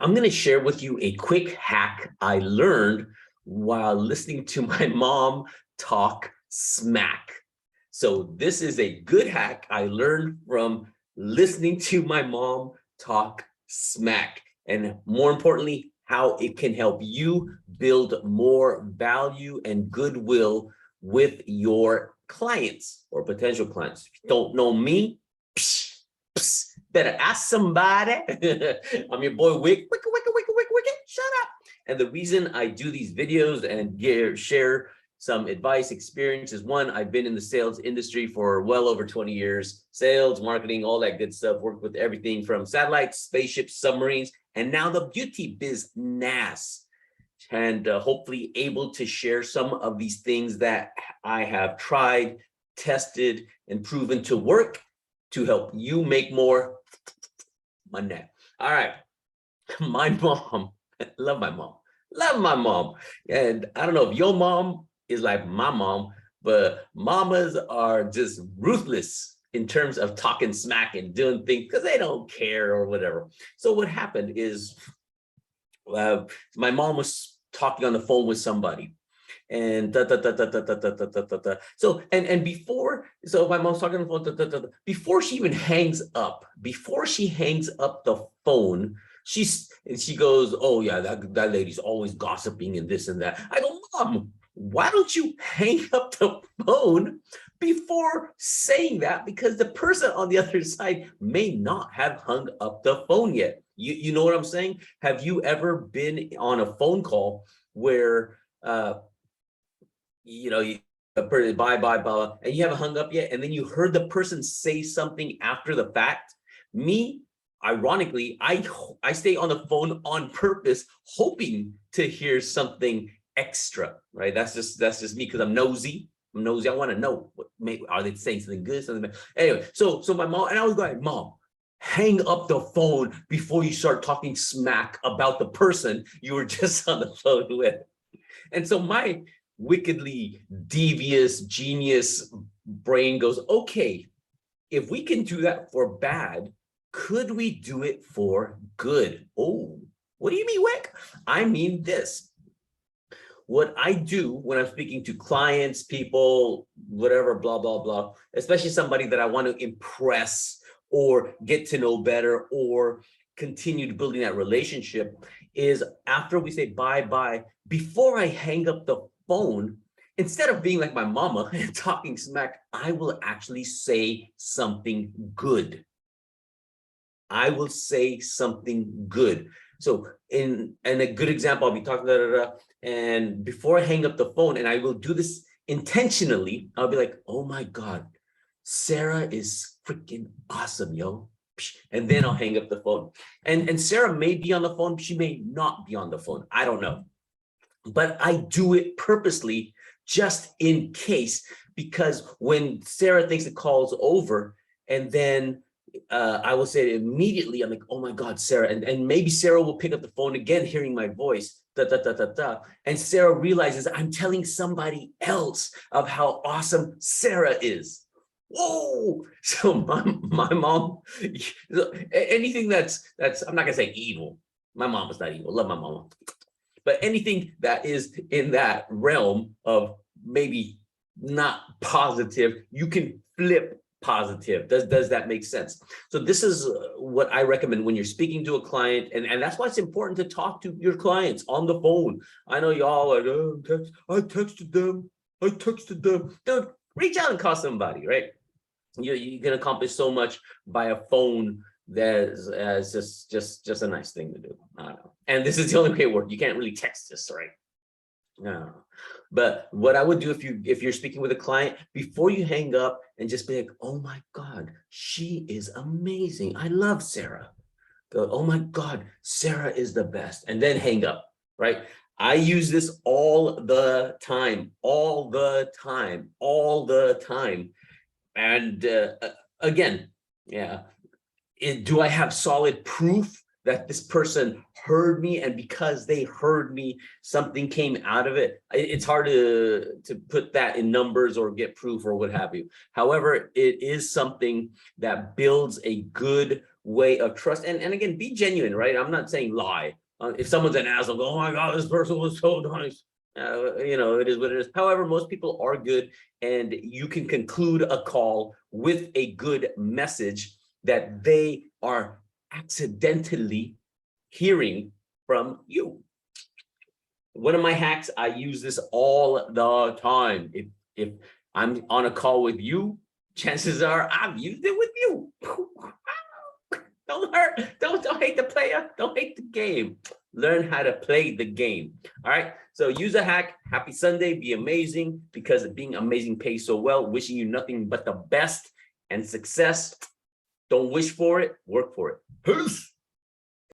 I'm going to share with you a quick hack I learned while listening to my mom talk smack. So this is a good hack I learned from listening to my mom talk smack, and more importantly, how it can help you build more value and goodwill with your clients or potential clients. If you don't know me, better ask somebody. I'm your boy Wick. Wick, shut up. And the reason I do these videos and share some advice, experiences, one, I've been in the sales industry for well over 20 years, sales, marketing, all that good stuff, worked with everything from satellites, spaceships, submarines, and now the beauty business. And hopefully able to share some of these things that I have tried, tested, and proven to work to help you make more money. All right, my mom, love my mom. And I don't know if your mom is like my mom, but mamas are just ruthless in terms of talking smack and doing things because they don't care or whatever. So what happened is my mom was talking on the phone with somebody, and so before my mom's talking on the phone, before she even hangs up, the phone, she goes, oh yeah, that lady's always gossiping and this and that. I go, Mom, why don't you hang up the phone before saying that? Because the person on the other side may not have hung up the phone yet. You know what I'm saying? Have you ever been on a phone call where bye, and you haven't hung up yet, and then you heard the person say something after the fact? Me, ironically, I stay on the phone on purpose, hoping to hear something extra, right? That's just me, because I'm nosy. I want to know are they saying something good, something bad? Anyway, so my mom, and I was going, Mom, hang up the phone before you start talking smack about the person you were just on the phone with. And so my wickedly devious genius brain goes, okay, if we can do that for bad, could we do it for good? Oh, what do you mean, Wick? I mean this. What I do when I'm speaking to clients, people, whatever, blah, blah, blah, especially somebody that I want to impress or get to know better or continue building that relationship, is after we say bye-bye, before I hang up the phone, instead of being like my mama and talking smack, I will actually say something good. I will say something good. So in a good example, I'll be talking, and before I hang up the phone, and I will do this intentionally, I'll be like, oh my God, Sarah is freaking awesome, yo. And then I'll hang up the phone. And Sarah may be on the phone, she may not be on the phone. I don't know. But I do it purposely just in case, because when Sarah thinks the call's over, and then I will say it immediately, I'm like, oh my God, Sarah. And maybe Sarah will pick up the phone again, hearing my voice, and Sarah realizes I'm telling somebody else of how awesome Sarah is. Whoa! So my mom, anything that's I'm not gonna say evil. My mom is not evil. Love my mama. But anything that is in that realm of maybe not positive, you can flip positive. Does that make sense? So this is what I recommend when you're speaking to a client, and that's why it's important to talk to your clients on the phone. I know y'all are, oh, I texted them. Dude, reach out and call somebody, right? You can accomplish so much by a phone. That's just a nice thing to do. I don't know. And this is the only way it works. You can't really text this, right? No. But what I would do if you're speaking with a client, before you hang up, and just be like, oh my God, she is amazing. I love Sarah. Go, oh my God, Sarah is the best. And then hang up, right? I use this all the time. And again, yeah. Do I have solid proof that this person heard me, and because they heard me, something came out of it? It's hard to put that in numbers or get proof or what have you. However, it is something that builds a good way of trust. And again, be genuine, right? I'm not saying lie. If someone's an asshole, go, oh my God, this person was so nice. It is what it is. However, most people are good, and you can conclude a call with a good message that they are accidentally hearing from you. One of my hacks, I use this all the time. If I'm on a call with you, chances are I've used it with you. Don't hurt. Don't hate the player. Don't hate the game. Learn how to play the game. All right. So use a hack. Happy Sunday. Be amazing, because being amazing pays so well. Wishing you nothing but the best and success. Don't wish for it. Work for it. Peace.